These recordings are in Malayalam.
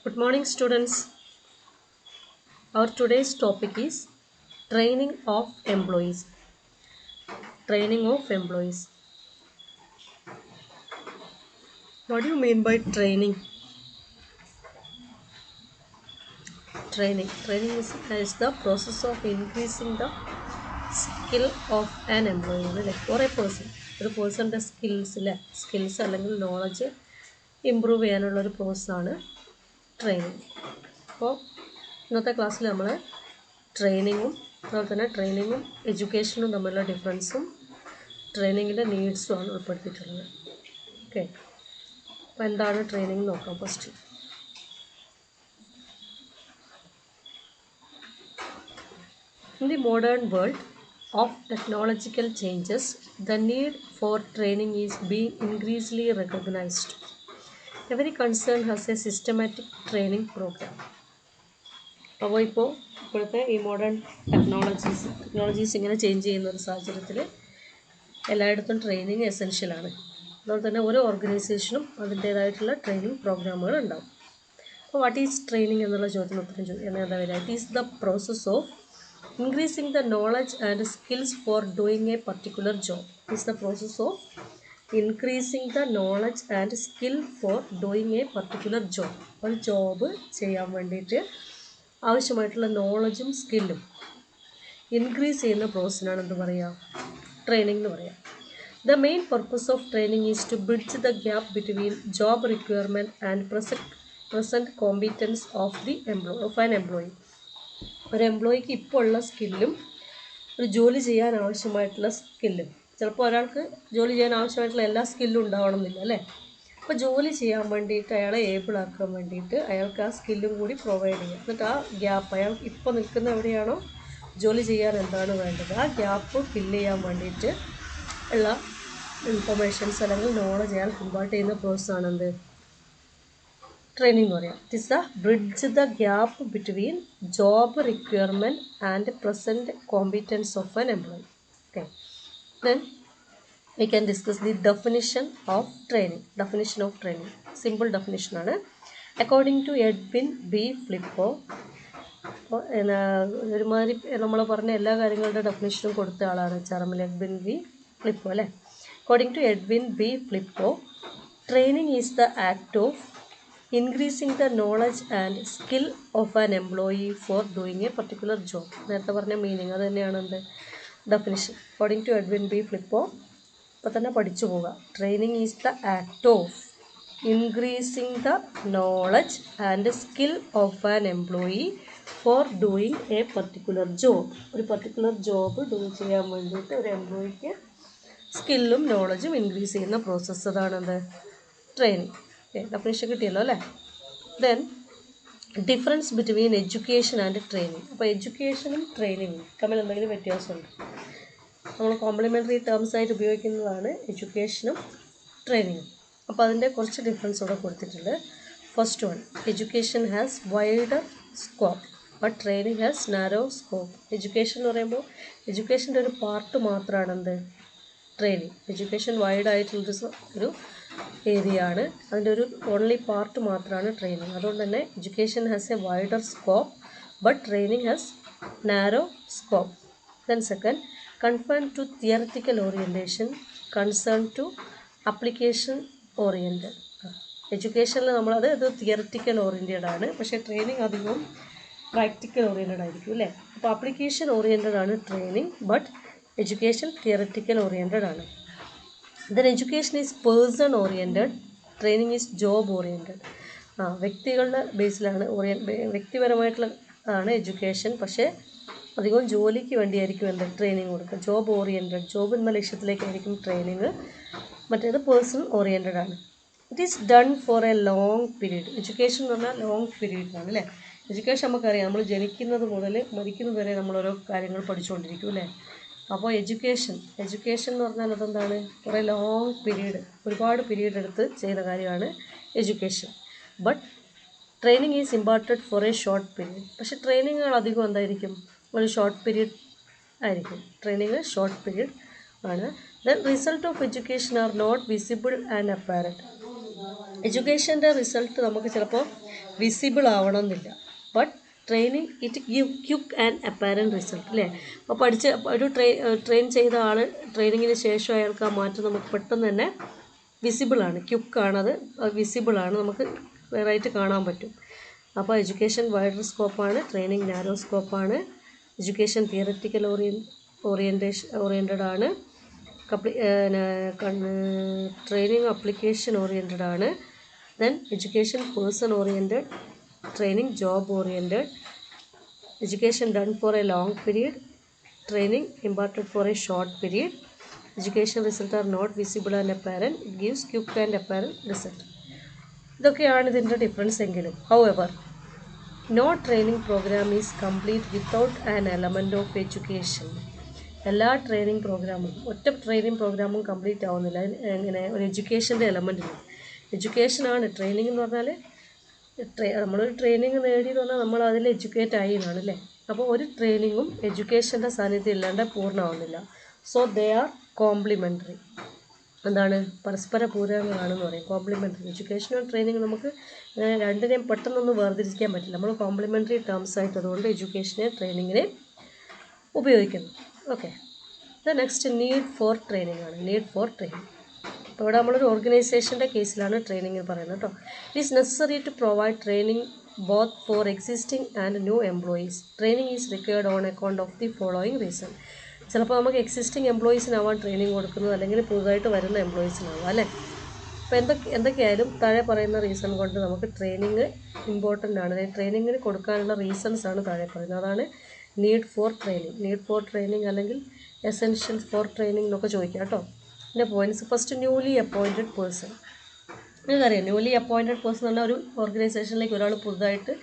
Good morning, students. Our today's topic is training of employees. Training of employees. What do you mean by training? Training is the process of increasing the skill of an employee, like or a person. ഒരു പേഴ്സൻ്റെ സ്കിൽസ് അല്ലെങ്കിൽ നോളജ് ഇമ്പ്രൂവ് ചെയ്യാനുള്ള ഒരു പ്രോസസ്സാണ് ട്രെയിനിങ്. അപ്പോൾ ഇന്നത്തെ ക്ലാസ്സിൽ നമ്മൾ ട്രെയിനിങ്ങും അതുപോലെ തന്നെ ട്രെയിനിങ്ങും എഡ്യൂക്കേഷനും തമ്മിലുള്ള ഡിഫറൻസും ട്രെയിനിങ്ങിൻ്റെ നീഡ്സുമാണ് ഉൾപ്പെടുത്തിയിട്ടുള്ളത്. ഓക്കെ, അപ്പോൾ എന്താണ് ട്രെയിനിങ് നോക്കാം. First in the modern world of technological changes, the need for training is being increasingly recognized. Every concern has a systematic training program. അപ്പോൾ ഇപ്പോഴത്തെ ഈ മോഡേൺ ടെക്നോളജീസ് ഇങ്ങനെ ചേഞ്ച് ചെയ്യുന്ന ഒരു സാഹചര്യത്തിൽ എല്ലായിടത്തും ട്രെയിനിങ് എസെൻഷ്യലാണ്. അതുപോലെ തന്നെ ഓരോ ഓർഗനൈസേഷനും അതിൻ്റേതായിട്ടുള്ള ട്രെയിനിങ് പ്രോഗ്രാമുകൾ ഉണ്ടാവും. അപ്പോൾ വാട്ട് ഈസ് ട്രെയിനിങ് എന്നുള്ള ചോദ്യത്തിന് ഉത്തരം എന്താ വരിക? It is the process of increasing the knowledge and skills for doing a particular job. Is the process of increasing the knowledge and skill for doing a particular job. ഒരു ജോബ് ചെയ്യാൻ വേണ്ടിയിട്ട് ആവശ്യമായിട്ടുള്ള നോളജും സ്കില്ലും ഇൻക്രീസ് ചെയ്യുന്ന പ്രോസസ്സിനാണ് എന്ത് പറയുക? ട്രെയിനിങ് എന്ന് പറയുക. The main purpose of training is to bridge the gap between job requirement and present competence of an employee. ഒരു എംപ്ലോയിക്ക് ഇപ്പോൾ ഉള്ള സ്കില്ലും ഒരു ജോലി ചെയ്യാൻ ആവശ്യമായിട്ടുള്ള സ്കില്ലും, ചിലപ്പോൾ ഒരാൾക്ക് ജോലി ചെയ്യാൻ ആവശ്യമായിട്ടുള്ള എല്ലാ സ്കില്ലും ഉണ്ടാവണമെന്നില്ല അല്ലേ. അപ്പോൾ ജോലി ചെയ്യാൻ വേണ്ടിയിട്ട് അയാളെ ഏബിൾ ആക്കാൻ വേണ്ടിയിട്ട് അയാൾക്ക് ആ സ്കില്ലും കൂടി പ്രൊവൈഡ് ചെയ്യുക. എന്നിട്ട് ആ ഗ്യാപ്പ് അയാൾ ഇപ്പോൾ നിൽക്കുന്ന എവിടെയാണോ ജോലി ചെയ്യാൻ എന്താണ് വേണ്ടത് ആ ഗ്യാപ്പ് ഫില്ല് ചെയ്യാൻ വേണ്ടിയിട്ട് ഉള്ള ഇൻഫർമേഷൻസ് അല്ലെങ്കിൽ നോളജ് അയാൾ ഇമ്പാർട്ട് ചെയ്യുന്ന പ്രോസസ്സാണ് എന്ത്? ട്രെയിനിങ് എന്ന് പറയാം. It is the bridge the gap between job requirement and present competence of an employee. Okay, then we can discuss the definition of training. Simple ഡെഫിനിഷനാണ്. According to Edwin B Flippo, ഒരുമാതിരി നമ്മൾ പറഞ്ഞ എല്ലാ കാര്യങ്ങളുടെ ഡെഫിനിഷനും കൊടുത്ത ആളാണ് ചാർമിൽ എഡ്വിൻ ബി ഫ്ലിപ്പോ അല്ലേ. According to Edwin B Flippo, training is the act of increasing the knowledge and skill of an employee for doing a particular job. നേരത്തെ പറഞ്ഞ മീനിങ് അത് തന്നെയാണ് എന്ത് definition. According to Edwin B Flippo ഇപ്പോൾ തന്നെ പഠിച്ചു പോവുക. Training is the act of increasing the knowledge and skill of an employee for doing a particular job. ഒരു പർട്ടിക്കുലർ ജോബ് ചെയ്യാൻ വേണ്ടിയിട്ട് ഒരു എംപ്ലോയിക്ക് സ്കില്ലും നോളജും ഇൻക്രീസ് ചെയ്യുന്ന പ്രോസസ്സ് അതാണെന്ത്? ട്രെയിനിങ്. ഡെഫിനിഷൻ കിട്ടിയല്ലോ അല്ലേ. Then difference between education and training. അപ്പോൾ എഡ്യൂക്കേഷനും ട്രെയിനിങ്ങും തമ്മിൽ എന്തെങ്കിലും വ്യത്യാസമുണ്ട്? നമ്മൾ കോംപ്ലിമെൻ്ററി ടേംസ് ആയിട്ട് ഉപയോഗിക്കുന്നതാണ് എഡ്യൂക്കേഷനും ട്രെയിനിങ്ങും. അപ്പോൾ അതിൻ്റെ കുറച്ച് ഡിഫറൻസ് ഇവിടെ കൊടുത്തിട്ടുണ്ട്. First one, education has wider scope but training has narrow scope. Education എന്ന് പറയുമ്പോൾ എഡ്യൂക്കേഷൻ്റെ ഒരു പാർട്ട് മാത്രമാണ് എന്ത്? ട്രെയിനിങ്. എഡ്യൂക്കേഷൻ വൈഡായിട്ടുള്ളൊരു ഒരു ഏരിയ ആണ്, അതിൻ്റെ ഒരു ഓൺലി പാർട്ട് മാത്രമാണ് ട്രെയിനിങ്. അതുകൊണ്ട് തന്നെ education has a wider scope but training has narrow scope. Then second, concern to theoretical orientation concern to application oriented. എഡ്യൂക്കേഷനിൽ നമ്മളത് ഇത് തിയററ്റിക്കൽ ഓറിയൻറ്റഡ് ആണ്, പക്ഷേ ട്രെയിനിങ് അധികവും പ്രാക്ടിക്കൽ ഓറിയൻറ്റഡ് ആയിരിക്കും അല്ലേ. അപ്പോൾ അപ്ലിക്കേഷൻ ഓറിയൻറ്റഡ് ആണ് training, but education theoretical oriented ആണ്. Then education is person oriented, training is job oriented. വ്യക്തികളുടെ ബേസിലാണ് വ്യക്തിപരമായിട്ടുള്ള ആണ് എഡ്യൂക്കേഷൻ, പക്ഷേ അധികവും ജോലിക്ക് വേണ്ടിയായിരിക്കും എന്ത് ട്രെയിനിങ് കൊടുക്കുക. ജോബ് ഓറിയൻറ്റഡ്, ജോബ് എന്ന ലക്ഷ്യത്തിലേക്കായിരിക്കും ട്രെയിനിങ്. മറ്റേത് പേഴ്സൺ ഓറിയൻറ്റഡ് ആണ്. It is done for A long period. Education എന്ന് പറഞ്ഞാൽ ലോങ് പീരീഡിലാണ് അല്ലേ. എഡ്യൂക്കേഷൻ നമുക്കറിയാം, നമ്മൾ ജനിക്കുന്നത് മുതൽ മരിക്കുന്നത് വരെ നമ്മൾ ഓരോ കാര്യങ്ങൾ പഠിച്ചുകൊണ്ടിരിക്കും അല്ലേ. അപ്പോൾ എഡ്യൂക്കേഷൻ എന്ന് പറഞ്ഞാൽ അതെന്താണ്? കുറേ ലോങ് പീരീഡ്, ഒരുപാട് പീരീഡ് എടുത്ത് ചെയ്യുന്ന കാര്യമാണ് education. But training is imparted for a short period. പക്ഷേ ട്രെയിനിങ്ങുകൾ അധികം എന്തായിരിക്കും? ഒരു ഷോർട്ട് പീരീഡ് ആയിരിക്കും. ട്രെയിനിങ് ഷോർട്ട് പീരീഡ് ആണ്. Then result of education are not visible and apparent. എഡ്യൂക്കേഷൻ്റെ റിസൾട്ട് നമുക്ക് ചിലപ്പോൾ വിസിബിൾ ആവണമെന്നില്ല, but training it give quick and apparent result അല്ലേ. അപ്പോൾ പഠിച്ച് ഒരു ട്രെയിൻ ചെയ്ത ആൾ ട്രെയിനിങ്ങിന് ശേഷം അയാൾക്ക് ആ മാറ്റം നമുക്ക് പെട്ടെന്ന് തന്നെ വിസിബിളാണ്, ക്യുക്കാണത്, വിസിബിളാണ്, നമുക്ക് ക്ലിയറായിട്ട് കാണാൻ പറ്റും. അപ്പോൾ എഡ്യൂക്കേഷൻ വൈഡർ സ്കോപ്പാണ്, ട്രെയിനിങ് നാരോ സ്കോപ്പാണ്. എഡ്യൂക്കേഷൻ തിയററ്റിക്കൽ ഓറിയൻറ്റഡ് ആണ്, ട്രെയിനിങ് അപ്ലിക്കേഷൻ ഓറിയൻറ്റഡ് ആണ്. Then education person oriented, training job oriented, education done for a long period, training imparted for a short period. Education result are not visible and apparent, it gives quick and apparent result. ഇതൊക്കെയാണ് ഇതിൻ്റെ ഡിഫറൻസ് എങ്കിലും, however no training program is complete without an element of education. എല്ലാ ട്രെയിനിങ് പ്രോഗ്രാമും ഒറ്റ ട്രെയിനിങ് പ്രോഗ്രാമും കംപ്ലീറ്റ് ആവുന്നില്ല, ഇങ്ങനെ ഒരു എഡ്യൂക്കേഷൻ്റെ എലമെൻ്റ് ഇല്ല. എഡ്യൂക്കേഷനാണ് ട്രെയിനിങ് എന്ന് പറഞ്ഞാൽ, നമ്മളൊരു ട്രെയിനിങ് നേടി എന്ന് പറഞ്ഞാൽ നമ്മൾ അതിൽ എഡ്യൂക്കേറ്റ് ആയി എന്നാണ് അല്ലേ. അപ്പോൾ ഒരു ട്രെയിനിങ്ങും എഡ്യൂക്കേഷൻ്റെ സാന്നിധ്യം ഇല്ലാണ്ട് പൂർണ്ണമാവുന്നില്ല. So they are complementary. എന്താണ്, പരസ്പര പൂരകങ്ങളാണെന്ന് പറയും. കോംപ്ലിമെൻ്ററി എഡ്യൂക്കേഷനും ട്രെയിനിങ് നമുക്ക് രണ്ടിനെയും പെട്ടെന്നൊന്നും വേർതിരിക്കാൻ പറ്റില്ല. നമ്മൾ കോംപ്ലിമെൻ്ററി ടേംസ് ആയിട്ട് അതുകൊണ്ട് എഡ്യൂക്കേഷനെ ട്രെയിനിങ്ങിനെ ഉപയോഗിക്കുന്നു. Okay, the next need for training ആണ്. നീഡ് ഫോർ ട്രെയിനിങ് അപ്പോൾ ഇവിടെ നമ്മളൊരു ഓർഗനൈസേഷൻ്റെ കേസിലാണ് ട്രെയിനിങ് പറയുന്നത് കേട്ടോ. It is necessary to provide training both for existing and new employees. Training is required on account of the following reason. ചിലപ്പോൾ നമുക്ക് എക്സിസ്റ്റിംഗ് എംപ്ലോയീസിനാവാൻ ട്രെയിനിങ് കൊടുക്കുന്നത്, അല്ലെങ്കിൽ പുതുതായിട്ട് വരുന്ന എംപ്ലോയീസിനാവാം അല്ലേ. അപ്പോൾ എന്തൊക്കെയായാലും താഴെ പറയുന്ന റീസൺ കൊണ്ട് നമുക്ക് ട്രെയിനിങ് ഇമ്പോർട്ടൻ്റ് ആണ്. ട്രെയിനിങ്ങിന് കൊടുക്കാനുള്ള റീസൺസ് ആണ് താഴെ പറയുന്നത്. അതാണ് need for training. Need for training അല്ലെങ്കിൽ എസെൻഷ്യൽ ഫോർ ട്രെയിനിങ് എന്നൊക്കെ ചോദിക്കാം കേട്ടോ. പിന്നെ points, first newly appointed person. നിങ്ങൾക്കറിയാം ന്യൂലി അപ്പോയിൻറ്റഡ് പേഴ്സൺ പറഞ്ഞാൽ ഒരു ഓർഗനൈസേഷനിലേക്ക് ഒരാൾ പുതുതായിട്ട്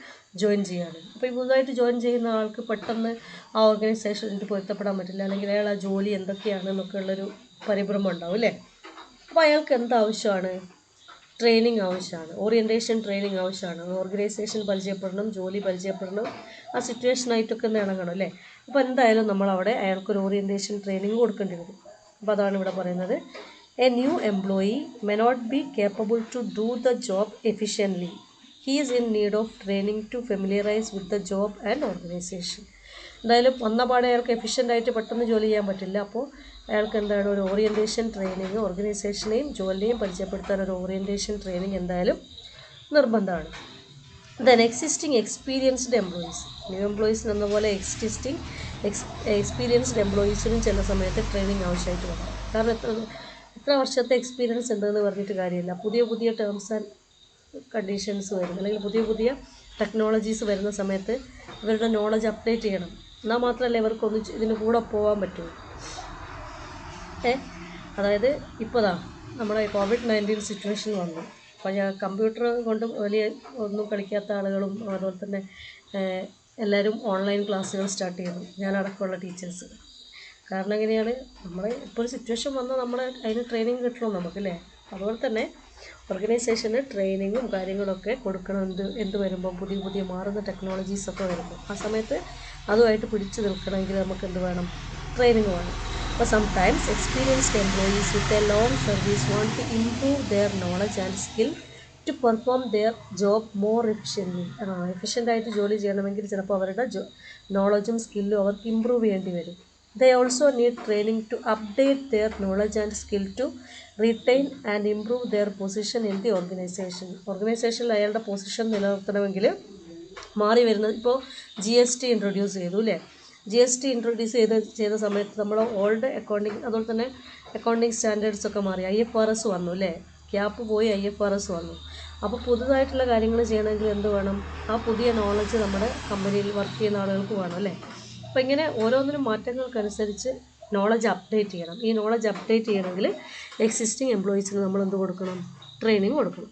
ജോയിൻ ചെയ്യുകയാണ്. അപ്പോൾ ഈ പുതുതായിട്ട് ജോയിൻ ചെയ്യുന്ന ആൾക്ക് പെട്ടെന്ന് ആ ഓർഗനൈസേഷനിൽ പൊരുത്തപ്പെടാൻ പറ്റില്ല, അല്ലെങ്കിൽ അയാൾ ആ ജോലി എന്തൊക്കെയാണ് എന്നൊക്കെ ഉള്ളൊരു പരിഭ്രമം ഉണ്ടാവും അല്ലേ. അപ്പോൾ അയാൾക്ക് എന്താവശ്യമാണ്, ട്രെയിനിങ് ആവശ്യമാണ്, ഓറിയൻറ്റേഷൻ ട്രെയിനിങ് ആവശ്യമാണ്. ഓർഗനൈസേഷൻ പരിചയപ്പെടണം, ജോലി പരിചയപ്പെടണം, ആ സിറ്റുവേഷനായിട്ടൊക്കെ ഒന്ന് ഇണങ്ങണം അല്ലേ. അപ്പോൾ എന്തായാലും നമ്മളവിടെ അയാൾക്കൊരു ഓറിയൻറ്റേഷൻ ട്രെയിനിങ് കൊടുക്കേണ്ടി വരും. അപ്പോൾ അതാണ് ഇവിടെ പറയുന്നത്. A new employee may not be capable to do the job efficiently. He is in need of training to familiarise with the job and organisation. എന്തായാലും വന്നപാടെ അയാൾക്ക് എഫിഷ്യൻ്റായിട്ട് പെട്ടെന്ന് ജോലി ചെയ്യാൻ പറ്റില്ല. അപ്പോൾ അയാൾക്ക് എന്താണ്, ഒരു ഓറിയൻറ്റേഷൻ ട്രെയിനിങ്, ഓർഗനൈസേഷനെയും ജോലിയെയും പരിചയപ്പെടുത്താൻ ഒരു ഓറിയൻറ്റേഷൻ ട്രെയിനിങ് എന്തായാലും നിർബന്ധമാണ്. Then existing experienced employees. New എംപ്ലോയീസിന് എന്ന പോലെ എക്സിസ്റ്റിംഗ് എക്സ്പീരിയൻസ്ഡ് എംപ്ലോയീസിനും ചില സമയത്ത് ട്രെയിനിങ് ആവശ്യമായിട്ട് വരും. കാരണം എത്ര വർഷത്തെ എക്സ്പീരിയൻസ് ഉണ്ടെന്ന് പറഞ്ഞിട്ട് കാര്യമില്ല. പുതിയ ടേംസ് ആൻഡ് കണ്ടീഷൻസ് വരും, അല്ലെങ്കിൽ പുതിയ ടെക്നോളജീസ് വരുന്ന സമയത്ത് ഇവരുടെ നോളജ് അപ്ഡേറ്റ് ചെയ്യണം. എന്നാൽ മാത്രമല്ല ഇവർക്കൊന്ന് ഇതിന് കൂടെ പോകാൻ പറ്റുള്ളൂ. അതായത് ഇപ്പോൾ നമ്മുടെ COVID-19 സിറ്റുവേഷൻ വന്നു. അപ്പോൾ ഞാൻ കമ്പ്യൂട്ടർ കൊണ്ട് വലിയ ഒന്നും കളിക്കാത്ത ആളുകളും അതുപോലെ തന്നെ എല്ലാവരും ഓൺലൈൻ ക്ലാസ്സുകൾ സ്റ്റാർട്ട് ചെയ്തു, ഞാനടക്കമുള്ള ടീച്ചേഴ്സ്. കാരണം എങ്ങനെയാണ്, നമ്മൾ ഇപ്പോൾ ഒരു സിറ്റുവേഷൻ വന്നാൽ നമ്മളെ അതിന് ട്രെയിനിങ് കിട്ടണം നമുക്കല്ലേ. അതുപോലെ തന്നെ ഓർഗനൈസേഷന് ട്രെയിനിങ്ങും കാര്യങ്ങളൊക്കെ കൊടുക്കണം. എന്ത് വരുമ്പോൾ പുതിയ മാറുന്ന ടെക്നോളജീസൊക്കെ വരുമ്പോൾ ആ സമയത്ത് അതുമായിട്ട് പിടിച്ചു നിൽക്കണമെങ്കിൽ നമുക്ക് എന്ത് വേണം, ട്രെയിനിങ് വേണം. അപ്പോൾ sometimes experienced employees with a long service want to improve their knowledge and skill to perform their job more efficiently. എഫിഷ്യൻ്റായിട്ട് ജോലി ചെയ്യണമെങ്കിൽ ചിലപ്പോൾ അവരുടെ നോളജും സ്കില്ലും അവർക്ക് ഇമ്പ്രൂവ് ചെയ്യേണ്ടി വരും. They also need training to update their knowledge and skill to retain and improve their position in the organization. ഓർഗനൈസേഷനിൽ അയാളുടെ പൊസിഷൻ നിലനിർത്തണമെങ്കിൽ മാറി വരുന്നത്, ഇപ്പോൾ GST ഇൻട്രൊഡ്യൂസ് ചെയ്തു അല്ലേ. GST ഇൻട്രൊഡ്യൂസ് ചെയ്ത സമയത്ത് നമ്മൾ ഓൾഡ് അക്കൗണ്ടിങ്, അതുപോലെ തന്നെ അക്കൗണ്ടിങ് സ്റ്റാൻഡേർഡ്സൊക്കെ മാറി. IFRS വന്നു അല്ലേ, ക്യാപ്പ് പോയി IFRS വന്നു. അപ്പോൾ പുതുതായിട്ടുള്ള കാര്യങ്ങൾ ചെയ്യണമെങ്കിൽ എന്ത് വേണം, ആ പുതിയ നോളജ് നമ്മുടെ കമ്പനിയിൽ വർക്ക് ചെയ്യുന്ന ആളുകൾക്ക് വേണം അല്ലേ. അപ്പോൾ ഇങ്ങനെ ഓരോന്നിനും മാറ്റങ്ങൾക്കനുസരിച്ച് നോളജ് അപ്ഡേറ്റ് ചെയ്യണം. ഈ നോളജ് അപ്ഡേറ്റ് ചെയ്യണമെങ്കിൽ എക്സിസ്റ്റിംഗ് എംപ്ലോയീസിന് നമ്മൾ എന്ത് കൊടുക്കണം, ട്രെയിനിങ് കൊടുക്കണം.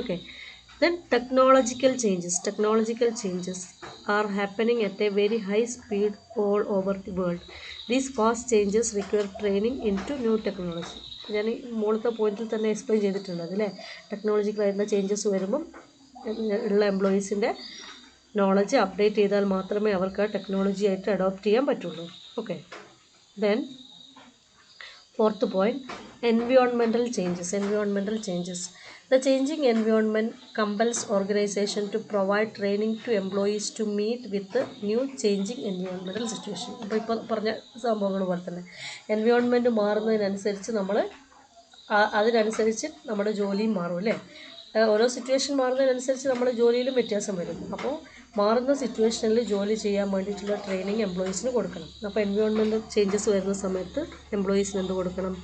Okay, then technological changes are happening at a very high speed all over the world. These fast changes require training in to new technology. ഞാൻ ഈ മുകളിലത്തെ പോയിന്റിൽ തന്നെ എക്സ്പ്ലെയിൻ ചെയ്തിട്ടുണ്ട് അല്ലേ. ടെക്നോളജിക്കലായിരുന്ന ചേഞ്ചസ് വരുമ്പം ഉള്ള എംപ്ലോയീസിൻ്റെ നോളജ് അപ്ഡേറ്റ് ചെയ്താൽ മാത്രമേ അവർക്ക് ആ ടെക്നോളജി ആയിട്ട് അഡോപ്റ്റ് ചെയ്യാൻ പറ്റുള്ളൂ. Okay, then fourth point, environmental changes. The The changing environment compels organization to provide training to employees to meet with the new changing environmental situation. അപ്പോൾ ഇപ്പോൾ പറഞ്ഞ സംഭവങ്ങൾ പോലെ തന്നെ എൻവയോൺമെൻറ്റ് മാറുന്നതിനനുസരിച്ച് നമ്മൾ അതിനനുസരിച്ച് നമ്മുടെ ജോലിയും മാറും അല്ലേ. ഓരോ സിറ്റുവേഷൻ മാറുന്നതിനനുസരിച്ച് നമ്മുടെ ജോലിയിലും വ്യത്യാസം വരും. അപ്പോൾ മാറുന്ന സിറ്റുവേഷനിൽ ജോലി ചെയ്യാൻ വേണ്ടിയിട്ടുള്ള ട്രെയിനിങ് എംപ്ലോയീസിന് കൊടുക്കണം. അപ്പോൾ എൻവയോൺമെൻറ്റ് ചേഞ്ചസ് വരുന്ന സമയത്ത് എംപ്ലോയീസിന് എന്ത് കൊടുക്കണം?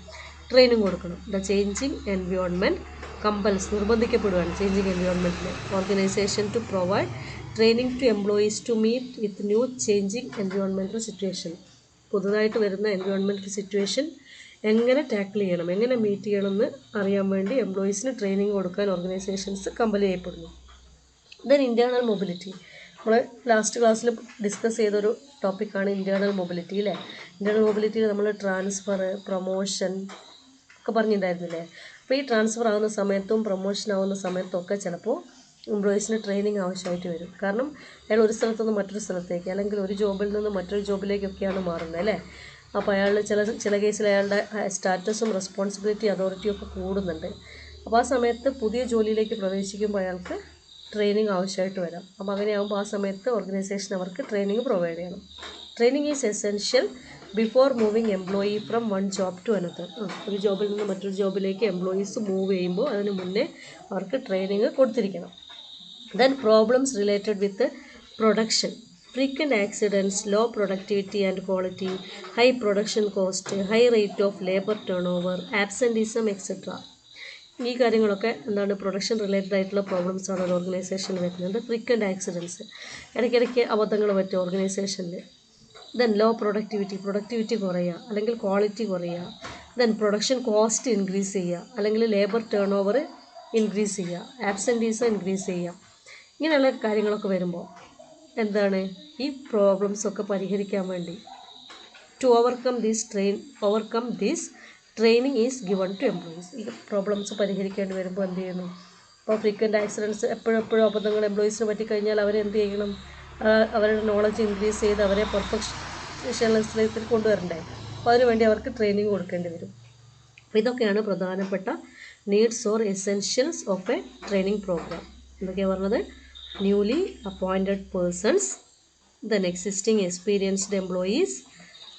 ട്രെയിനിങ് കൊടുക്കണം. ദ ചേഞ്ചിങ് എൻവയോൺമെൻറ്റ് കമ്പൽസ്, നിർബന്ധിക്കപ്പെടുകയാണ് ചേഞ്ചിങ് എൻവയോൺമെൻറ്റിൽ organisation to provide training to employees to meet with new changing environmental situation. പുതുതായിട്ട് വരുന്ന എൻവയോൺമെൻറ്റൽ സിറ്റുവേഷൻ എങ്ങനെ ടാക്കിൾ ചെയ്യണം, എങ്ങനെ മീറ്റ് ചെയ്യണമെന്ന് അറിയാൻ വേണ്ടി എംപ്ലോയീസിന് ട്രെയിനിങ് കൊടുക്കാൻ ഓർഗനൈസേഷൻസ് കമ്പൽ ചെയ്യപ്പെടുന്നു. Then internal mobility. നമ്മൾ ലാസ്റ്റ് ക്ലാസ്സിൽ ഡിസ്കസ് ചെയ്തൊരു ടോപ്പിക്കാണ് ഇൻറ്റേർണൽ മൊബിലിറ്റി അല്ലേ. ഇൻറ്റേർണൽ മൊബിലിറ്റിയിൽ നമ്മൾ ട്രാൻസ്ഫർ, പ്രൊമോഷൻ ഒക്കെ പറഞ്ഞിട്ടുണ്ടായിരുന്നില്ലേ. അപ്പോൾ ഈ ട്രാൻസ്ഫർ ആവുന്ന സമയത്തും പ്രൊമോഷൻ ആവുന്ന സമയത്തും ഒക്കെ ചിലപ്പോൾ എംപ്ലോയീസിന് ട്രെയിനിങ് ആവശ്യമായിട്ട് വരും. കാരണം അയാൾ ഒരു സ്ഥലത്തു നിന്ന് മറ്റൊരു സ്ഥലത്തേക്ക് അല്ലെങ്കിൽ ഒരു ജോബിൽ നിന്ന് മറ്റൊരു ജോബിലേക്കൊക്കെയാണ് മാറുന്നത് അല്ലേ. അപ്പോൾ അയാൾ ചില കേസിൽ അയാളുടെ സ്റ്റാറ്റസും റെസ്പോൺസിബിലിറ്റി അതോറിറ്റിയും ഒക്കെ കൂടുന്നുണ്ട്. അപ്പോൾ ആ സമയത്ത് പുതിയ ജോലിയിലേക്ക് പ്രവേശിക്കുമ്പോൾ അയാൾക്ക് ട്രെയിനിങ് ആവശ്യമായിട്ട് വരാം. അപ്പോൾ അങ്ങനെയാകുമ്പോൾ ആ സമയത്ത് ഓർഗനൈസേഷൻ അവർക്ക് ട്രെയിനിങ് പ്രൊവൈഡ് ചെയ്യണം. Training is essential before moving employee from one job to another. ഒരു ജോബിൽ നിന്ന് മറ്റൊരു ജോബിലേക്ക് എംപ്ലോയീസ് മൂവ് ചെയ്യുമ്പോൾ അതിന് മുന്നേ അവർക്ക് ട്രെയിനിങ് കൊടുത്തിരിക്കണം. Then problems related with production, frequent accidents, low productivity and quality, high production cost, high rate of labor turnover, absenteeism, etc. ഈ കാര്യങ്ങളൊക്കെ എന്താണ് പ്രൊഡക്ഷൻ റിലേറ്റഡ് ആയിട്ടുള്ള പ്രോബ്ലംസ് ആണ് ഒരു ഓർഗനൈസേഷനിൽ വരുന്നത്. ഫ്രീക്വൻറ്റ് ആക്സിഡൻസ്, ഇടയ്ക്കിടയ്ക്ക് അബദ്ധങ്ങൾ പറ്റും ഓർഗനൈസേഷനിൽ. ദെൻ ലോ പ്രൊഡക്ടിവിറ്റി കുറയുക അല്ലെങ്കിൽ ക്വാളിറ്റി കുറയുക. ദെൻ പ്രൊഡക്ഷൻ കോസ്റ്റ് ഇൻക്രീസ് ചെയ്യുക അല്ലെങ്കിൽ ലേബർ ടേൺ ഓവർ ഇൻക്രീസ് ചെയ്യുക, ആബ്സെൻറ്റീസം ഇൻക്രീസ് ചെയ്യുക. ഇങ്ങനെയുള്ള കാര്യങ്ങളൊക്കെ വരുമ്പോൾ എന്താണ് ഈ പ്രോബ്ലംസൊക്കെ പരിഹരിക്കാൻ വേണ്ടി to overcome this training is given to employees. ഈ പ്രോബ്ലംസ് പരിഹരിക്കേണ്ടി വരുമ്പോൾ എന്ത് ചെയ്യുന്നു? അപ്പോൾ ഫ്രീക്വൻറ്റ് ആക്സിഡൻസ് എപ്പോഴും അബദ്ധങ്ങൾ എംപ്ലോയീസിന് പറ്റിക്കഴിഞ്ഞാൽ അവരെന്ത് ചെയ്യണം? അവരുടെ നോളജ് ഇൻക്രീസ് ചെയ്ത് അവരെ പെർഫെക്ഷനിലേക്ക് കൊണ്ടുവരണ്ടേ. അപ്പോൾ അതിനുവേണ്ടി അവർക്ക് ട്രെയിനിങ് കൊടുക്കേണ്ടി വരും. അപ്പോൾ ഇതൊക്കെയാണ് പ്രധാനപ്പെട്ട needs or essentials of a training programme. എന്തൊക്കെയാണ് പറഞ്ഞത്? Newly appointed persons, then existing experienced employees,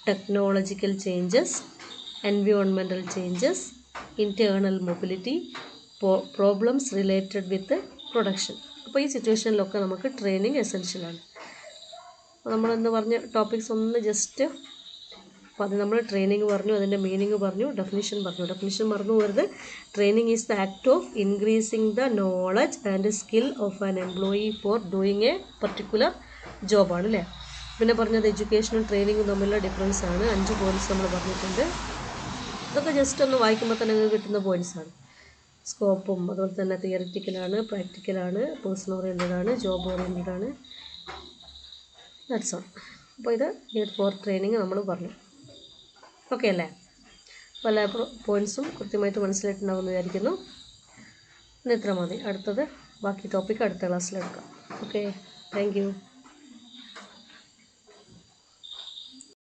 technological changes, environmental changes, internal mobility, problems related with production. അപ്പോൾ ഈ സിറ്റുവേഷനിലൊക്കെ നമുക്ക് ട്രെയിനിങ് എസെൻഷ്യലാണ്. അപ്പോൾ നമ്മളെന്ന് പറഞ്ഞ ടോപ്പിക്സ് ഒന്ന് ജസ്റ്റ് അപ്പോൾ അത് നമ്മൾ ട്രെയിനിങ് പറഞ്ഞു, അതിൻ്റെ മീനിങ് പറഞ്ഞു, ഡെഫിനിഷൻ മറന്നു പോകരുത്. Training is the act of increasing the knowledge and skill of an employee for doing a particular ജോബാണ് അല്ലേ. പിന്നെ പറഞ്ഞത് എഡ്യൂക്കേഷനും ട്രെയിനിങ്ങും തമ്മിലുള്ള ഡിഫറൻസ് ആണ്. 5 പോയിൻറ്റ്സ് നമ്മൾ പറഞ്ഞിട്ടുണ്ട്. ഇതൊക്കെ ജസ്റ്റ് ഒന്ന് വായിക്കുമ്പോൾ തന്നെ നിങ്ങൾക്ക് കിട്ടുന്ന പോയിൻറ്റ്സാണ്. സ്കോപ്പും അതുപോലെ തന്നെ തിയറിറ്റിക്കലാണ്, പ്രാക്ടിക്കലാണ്, പേഴ്സൺ ഓറിയൻറ്റഡ് ആണ്, ജോബ് ഓറിയൻറ്റഡ് ആണ്. That's all. അപ്പോൾ ഇത് നീഡ് ഫോർ ട്രെയിനിങ് നമ്മൾ പറഞ്ഞു. ഓക്കെ അല്ലേ. അപ്പോൾ എല്ലാ പോയിൻറ്റ്സും കൃത്യമായിട്ട് മനസ്സിലായിട്ടുണ്ടാവുമെന്ന് വിചാരിക്കുന്നു. ഇന്ന് ഇത്ര മതി. അടുത്തത് ബാക്കി ടോപ്പിക്ക് അടുത്ത ക്ലാസ്സിലെടുക്കാം. Okay, thank you.